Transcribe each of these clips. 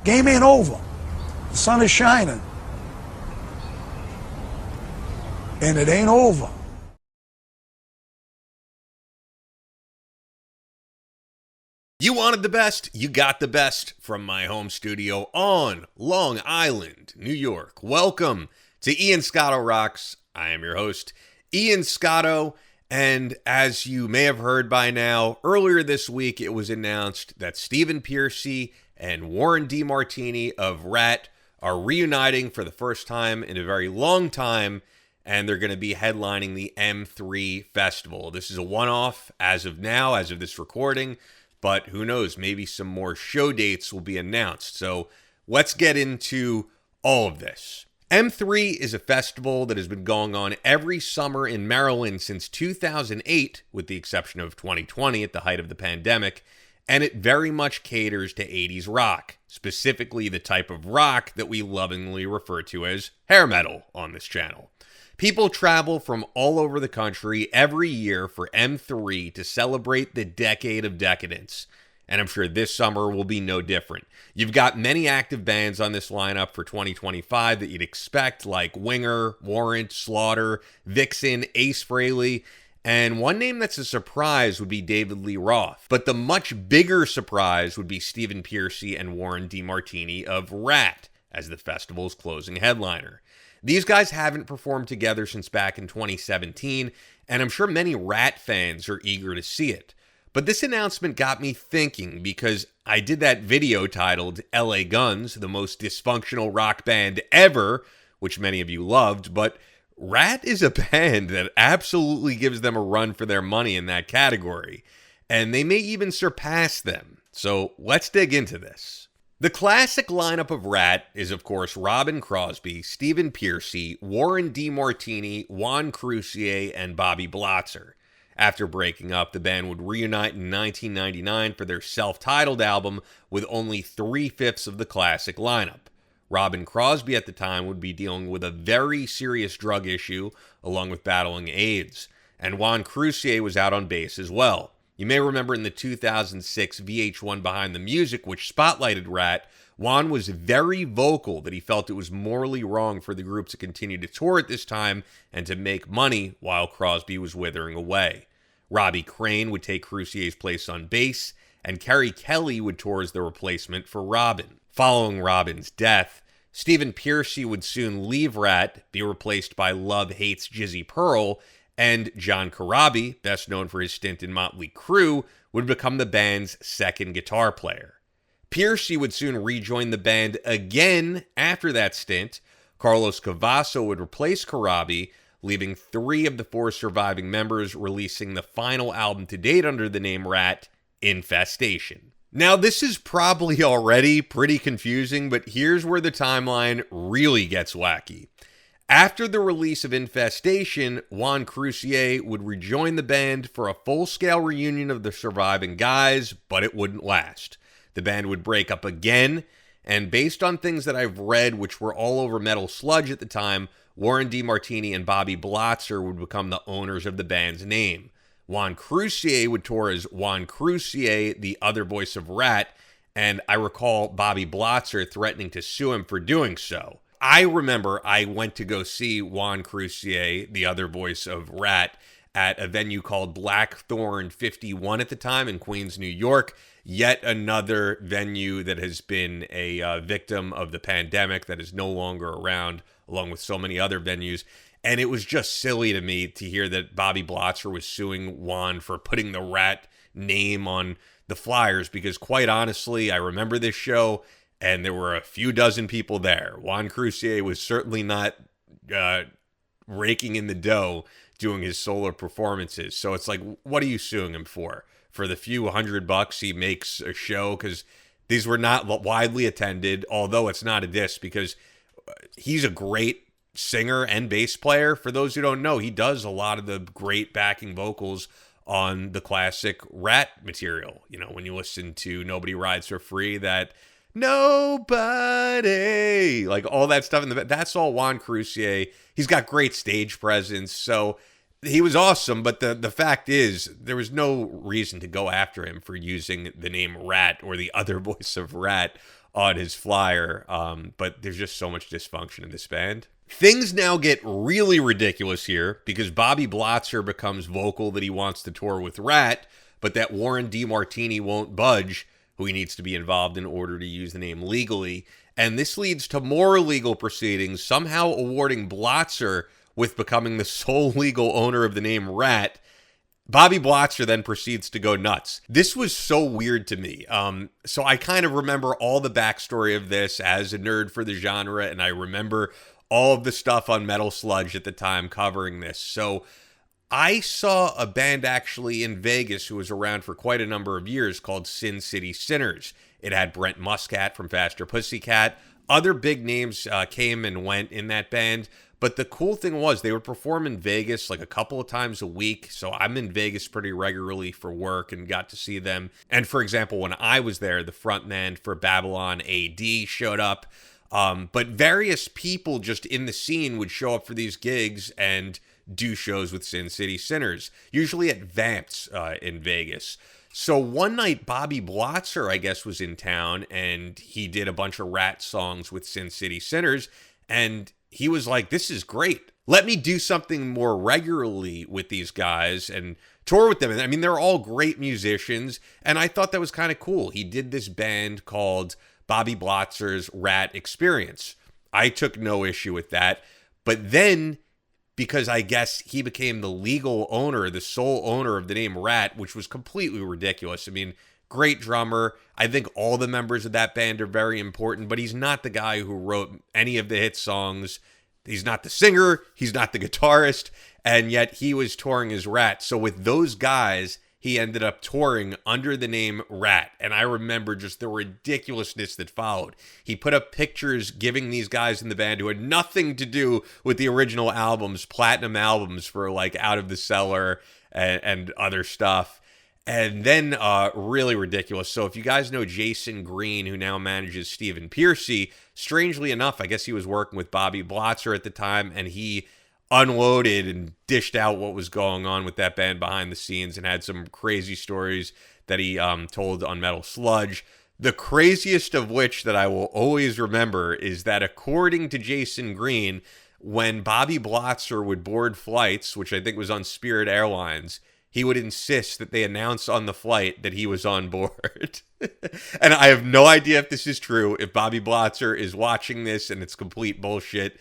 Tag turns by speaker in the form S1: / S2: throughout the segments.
S1: Game ain't over. The sun is shining. And it ain't over.
S2: You wanted the best, you got the best from my home studio on Long Island, New York. Welcome to Ian Scotto Rocks. I am your host, Ian Scotto, and as you may have heard by now, earlier this week it was announced that Stephen Pearcy and Warren DeMartini of RATT are reuniting for the first time in a very long time, and they're going to be headlining the M3 Festival. This is a one-off as of now, as of this recording, but who knows, maybe some more show dates will be announced. So let's get into all of this. M3 is a festival that has been going on every summer in Maryland since 2008, with the exception of 2020 at the height of the pandemic, and it very much caters to 80s rock, specifically the type of rock that we lovingly refer to as hair metal on this channel. People travel from all over the country every year for M3 to celebrate the decade of decadence, and I'm sure this summer will be no different. You've got many active bands on this lineup for 2025 that you'd expect, like Winger, Warrant, Slaughter, Vixen, Ace Frehley, and one name that's a surprise would be David Lee Roth. But the much bigger surprise would be Stephen Pearcy and Warren DeMartini of RATT as the festival's closing headliner. These guys haven't performed together since back in 2017, and I'm sure many RATT fans are eager to see it. But this announcement got me thinking, because I did that video titled LA Guns, the most dysfunctional rock band ever, which many of you loved, but RATT is a band that absolutely gives them a run for their money in that category, and they may even surpass them. So let's dig into this. The classic lineup of RATT is, of course, Robin Crosby, Stephen Pearcy, Warren DeMartini, Juan Crucier, and Bobby Blotzer. After breaking up, the band would reunite in 1999 for their self-titled album with only 3/5 of the classic lineup. Robin Crosby at the time would be dealing with a very serious drug issue, along with battling AIDS, and Juan Crucier was out on bass as well. You may remember in the 2006 VH1 Behind the Music, which spotlighted RATT, Juan was very vocal that he felt it was morally wrong for the group to continue to tour at this time and to make money while Crosby was withering away. Robbie Crane would take Crucier's place on bass, and Kerry Kelly would tour as the replacement for Robin. Following Robin's death, Stephen Pearcy would soon leave RATT, be replaced by Love Hates Jizzy Pearl, and John Corabi, best known for his stint in Motley Crue, would become the band's second guitar player. Pearcy would soon rejoin the band again after that stint. Carlos Cavasso would replace Corabi, leaving 3 of the 4 surviving members releasing the final album to date under the name RATT, Infestation. Now, this is probably already pretty confusing, but here's where the timeline really gets wacky. After the release of Infestation, Juan Crucier would rejoin the band for a full-scale reunion of the surviving guys, but it wouldn't last. The band would break up again, and based on things that I've read, which were all over Metal Sludge at the time, Warren DeMartini and Bobby Blotzer would become the owners of the band's name. Juan Crucier would tour as Juan Crucier, the other voice of RATT, and I recall Bobby Blotzer threatening to sue him for doing so. I remember I went to go see Juan Crucier, the other voice of RATT, at a venue called Blackthorn 51 at the time in Queens, New York. Yet another venue that has been a victim of the pandemic that is no longer around, along with so many other venues. And it was just silly to me to hear that Bobby Blotzer was suing Juan for putting the RATT name on the flyers, because quite honestly, I remember this show, and there were a few dozen people there. Juan Crucier was certainly not raking in the dough doing his solo performances. So it's like, what are you suing him for? For the few $100 he makes a show? Because these were not widely attended, although it's not a diss, because he's a great singer and bass player. For those who don't know, he does a lot of the great backing vocals on the classic RATT material. You know, when you listen to Nobody Rides for Free, that nobody, like all that stuff in the that's all Juan Crucier. He's got great stage presence, so he was awesome. But the fact is, there was no reason to go after him for using the name RATT or the other voice of RATT on his flyer, but there's just so much dysfunction in this band. Things now get really ridiculous here because Bobby Blotzer becomes vocal that he wants to tour with RATT, but that Warren DeMartini won't budge, who he needs to be involved in order to use the name legally. And this leads to more legal proceedings, somehow awarding Blotzer with becoming the sole legal owner of the name RATT. Bobby Blotzer then proceeds to go nuts. This was so weird to me. So I kind of remember all the backstory of this as a nerd for the genre, and I remember all of the stuff on Metal Sludge at the time covering this. So I saw a band actually in Vegas who was around for quite a number of years called Sin City Sinners. It had Brent Muscat from Faster Pussycat. Other big names came and went in that band. But the cool thing was they would perform in Vegas like a couple of times a week. So I'm in Vegas pretty regularly for work and got to see them. And for example, when I was there, the frontman for Babylon AD showed up. But various people just in the scene would show up for these gigs and do shows with Sin City Sinners, usually at Vamps in Vegas. So one night, Bobby Blotzer, I guess, was in town, and he did a bunch of RATT songs with Sin City Sinners, and he was like, this is great. Let me do something more regularly with these guys and tour with them. And I mean, they're all great musicians, and I thought that was kind of cool. He did this band called Bobby Blotzer's RATT Experience. I took no issue with that. But then, because I guess he became the legal owner, the sole owner of the name RATT, which was completely ridiculous. I mean, great drummer. I think all the members of that band are very important, but he's not the guy who wrote any of the hit songs. He's not the singer. He's not the guitarist. And yet he was touring as RATT. So with those guys, he ended up touring under the name RATT. And I remember just the ridiculousness that followed. He put up pictures giving these guys in the band who had nothing to do with the original albums, platinum albums for like Out of the Cellar and other stuff. And then really ridiculous. So if you guys know Jason Green, who now manages Stephen Pearcy, strangely enough, I guess he was working with Bobby Blotzer at the time, and he unloaded and dished out what was going on with that band behind the scenes and had some crazy stories that he told on Metal Sludge. The craziest of which that I will always remember is that according to Jason Green, when Bobby Blotzer would board flights, which I think was on Spirit Airlines, he would insist that they announce on the flight that he was on board. And I have no idea if this is true. If Bobby Blotzer is watching this and it's complete bullshit,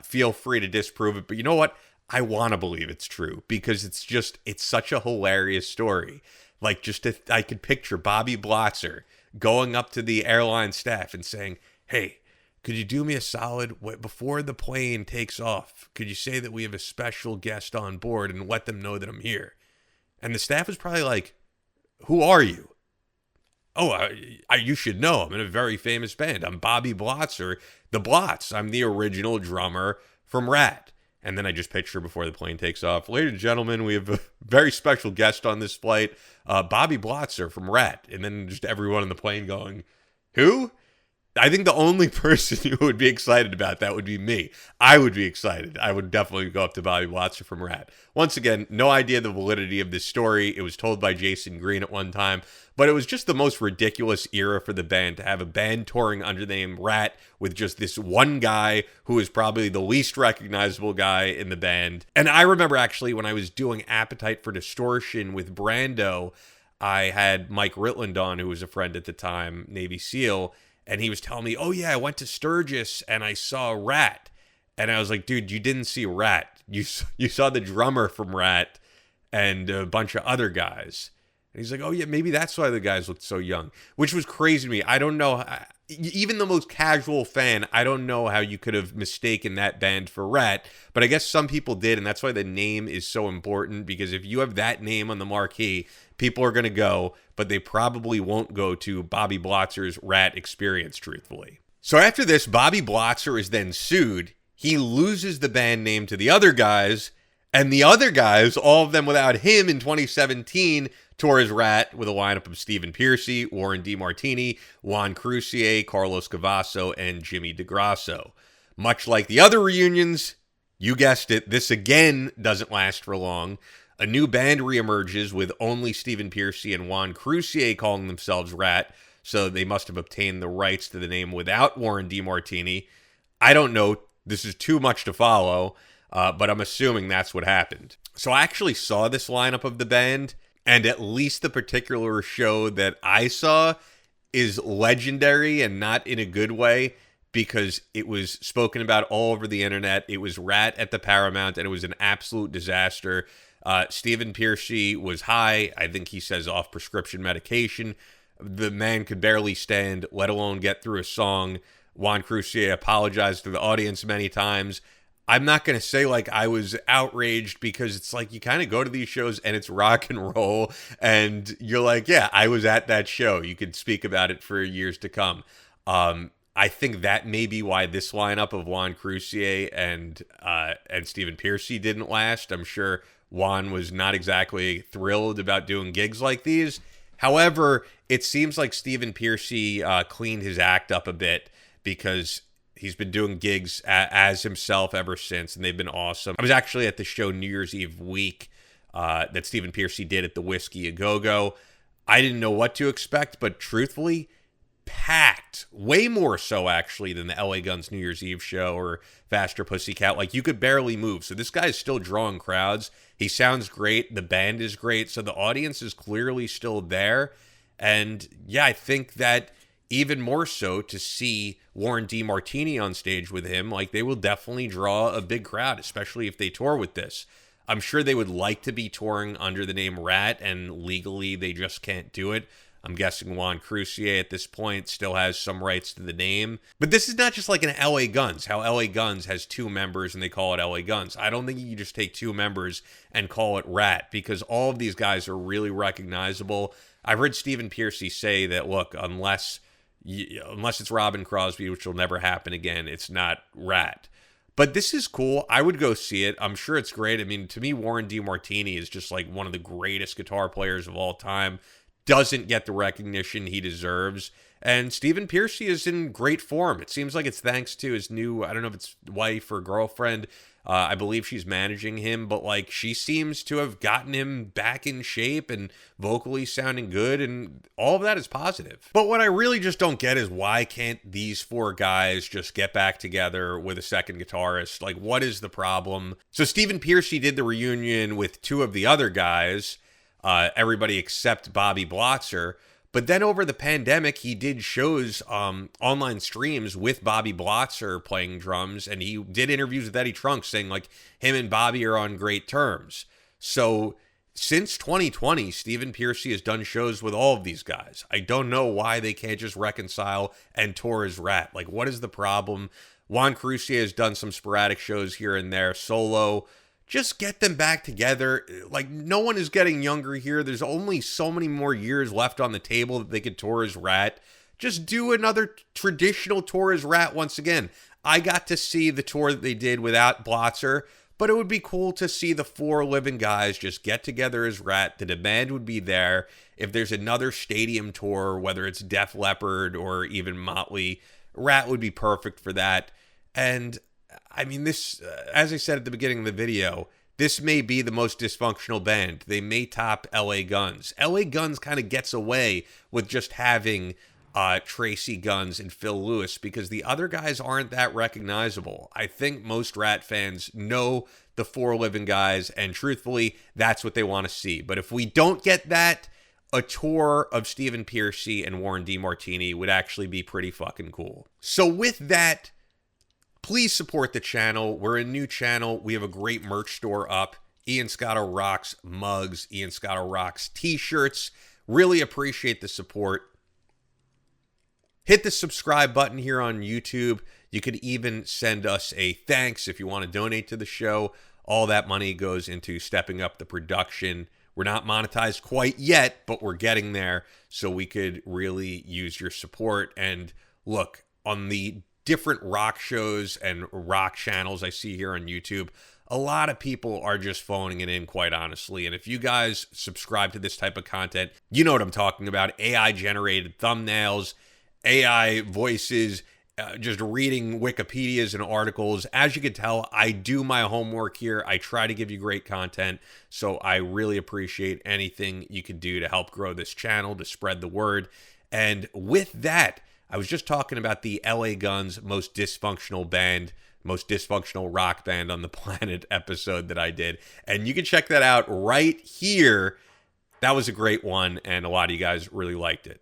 S2: feel free to disprove it. But you know what? I want to believe it's true because it's such a hilarious story. Like I could picture Bobby Blotzer going up to the airline staff and saying, hey, could you do me a solid before the plane takes off? Could you say that we have a special guest on board and let them know that I'm here? And the staff is probably like, who are you? Oh, you should know. I'm in a very famous band. I'm Bobby Blotzer, the Blots. I'm the original drummer from RATT. And then I just picture before the plane takes off, ladies and gentlemen, we have a very special guest on this flight, Bobby Blotzer from RATT. And then just everyone on the plane going, who? I think the only person who would be excited about that would be me. I would be excited. I would definitely go up to Bobby Blotzer from RATT. Once again, no idea the validity of this story. It was told by Jason Green at one time, but it was just the most ridiculous era for the band to have a band touring under the name RATT with just this one guy who is probably the least recognizable guy in the band. And I remember actually when I was doing Appetite for Distortion with Brando, I had Mike Ritland on, who was a friend at the time, Navy SEAL, and he was telling me, oh yeah, I went to Sturgis and I saw RATT. And I was like, dude, you didn't see RATT. You saw the drummer from RATT and a bunch of other guys. And he's like, oh yeah, maybe that's why the guys looked so young, which was crazy to me. I don't know. Even the most casual fan, I don't know how you could have mistaken that band for RATT, but I guess some people did, and that's why the name is so important, because if you have that name on the marquee, people are going to go, but they probably won't go to Bobby Blotzer's RATT Experience, truthfully. So after this, Bobby Blotzer is then sued. He loses the band name to the other guys, and the other guys, all of them without him in 2017, tour as RATT with a lineup of Stephen Pearcy, Warren DeMartini, Juan Crucier, Carlos Cavasso, and Jimmy DeGrasso. Much like the other reunions, you guessed it, this again doesn't last for long. A new band reemerges with only Stephen Pearcy and Juan Crucier calling themselves RATT. so they must have obtained the rights to the name without Warren DeMartini. I don't know. This is too much to follow, but I'm assuming that's what happened. So I actually saw this lineup of the band, and at least the particular show that I saw is legendary, and not in a good way, because it was spoken about all over the internet. It was RATT at the Paramount, and it was an absolute disaster. Stephen Pearcy was high. I think he says off prescription medication. The man could barely stand, let alone get through a song. Juan Crucier apologized to the audience many times. I'm not going to say like I was outraged, because it's like you kind of go to these shows and it's rock and roll and you're like, yeah, I was at that show. You could speak about it for years to come. I think that may be why this lineup of Juan Crucier and Stephen Pearcy didn't last. I'm sure Juan was not exactly thrilled about doing gigs like these. However, it seems like Stephen Pearcy cleaned his act up a bit, because he's been doing gigs as himself ever since, and they've been awesome. I was actually at the show New Year's Eve week that Stephen Pearcy did at the Whiskey A Go-Go. I didn't know what to expect, but truthfully, packed. Way more so, actually, than the LA Guns New Year's Eve show or Faster Pussycat. Like, you could barely move. So this guy is still drawing crowds. He sounds great. The band is great. So the audience is clearly still there. And yeah, I think that even more so to see Warren DeMartini on stage with him, like, they will definitely draw a big crowd, especially if they tour with this. I'm sure they would like to be touring under the name RATT, and legally they just can't do it. I'm guessing Juan Crucier at this point still has some rights to the name. But this is not just like an LA Guns, how LA Guns has 2 members and they call it LA Guns. I don't think you can just take 2 members and call it RATT, because all of these guys are really recognizable. I've heard Stephen Pearcy say that, look, unless it's Robin Crosby, which will never happen again, it's not RATT. But this is cool. I would go see it. I'm sure it's great. I mean, to me, Warren DeMartini is just like one of the greatest guitar players of all time. Doesn't get the recognition he deserves. And Stephen Pearcy is in great form. It seems like it's thanks to his new, I don't know if it's wife or girlfriend. I believe she's managing him, but like, she seems to have gotten him back in shape and vocally sounding good, and all of that is positive. But what I really just don't get is, why can't these 4 guys just get back together with a second guitarist? Like, what is the problem? So Stephen Pearcy did the reunion with 2 of the other guys, everybody except Bobby Blotzer. But then over the pandemic, he did shows, online streams with Bobby Blotzer playing drums, and he did interviews with Eddie Trunk saying like him and Bobby are on great terms. So since 2020, Stephen Pearcy has done shows with all of these guys. I don't know why they can't just reconcile and tour as RATT. Like, what is the problem? Juan Crucier has done some sporadic shows here and there, solo. Just get them back together. Like, no one is getting younger here. There's only so many more years left on the table that they could tour as RATT. Just do another traditional tour as RATT once again. I got to see the tour that they did without Blotzer, but it would be cool to see the 4 living guys just get together as RATT. The demand would be there. If there's another stadium tour, whether it's Def Leppard or even Motley, RATT would be perfect for that. And I mean, this, as I said at the beginning of the video, this may be the most dysfunctional band. They may top LA Guns. LA Guns kind of gets away with just having Tracy Guns and Phil Lewis, because the other guys aren't that recognizable. I think most RATT fans know the 4 living guys, and truthfully, that's what they want to see. But if we don't get that, a tour of Stephen Pearcy and Warren DeMartini would actually be pretty fucking cool. So with that, please support the channel. We're a new channel. We have a great merch store up. Ian Scotto Rocks mugs, Ian Scotto Rocks t-shirts. Really appreciate the support. Hit the subscribe button here on YouTube. You could even send us a thanks if you want to donate to the show. All that money goes into stepping up the production. We're not monetized quite yet, but we're getting there, so we could really use your support. And look, on the different rock shows and rock channels I see here on YouTube, a lot of people are just phoning it in, quite honestly. And if you guys subscribe to this type of content, you know what I'm talking about. AI generated thumbnails, AI voices, just reading Wikipedias and articles. As you can tell, I do my homework here. I try to give you great content. So I really appreciate anything you can do to help grow this channel, to spread the word. And with that, I was just talking about the LA Guns most dysfunctional rock band on the planet episode that I did. And you can check that out right here. That was a great one, and a lot of you guys really liked it.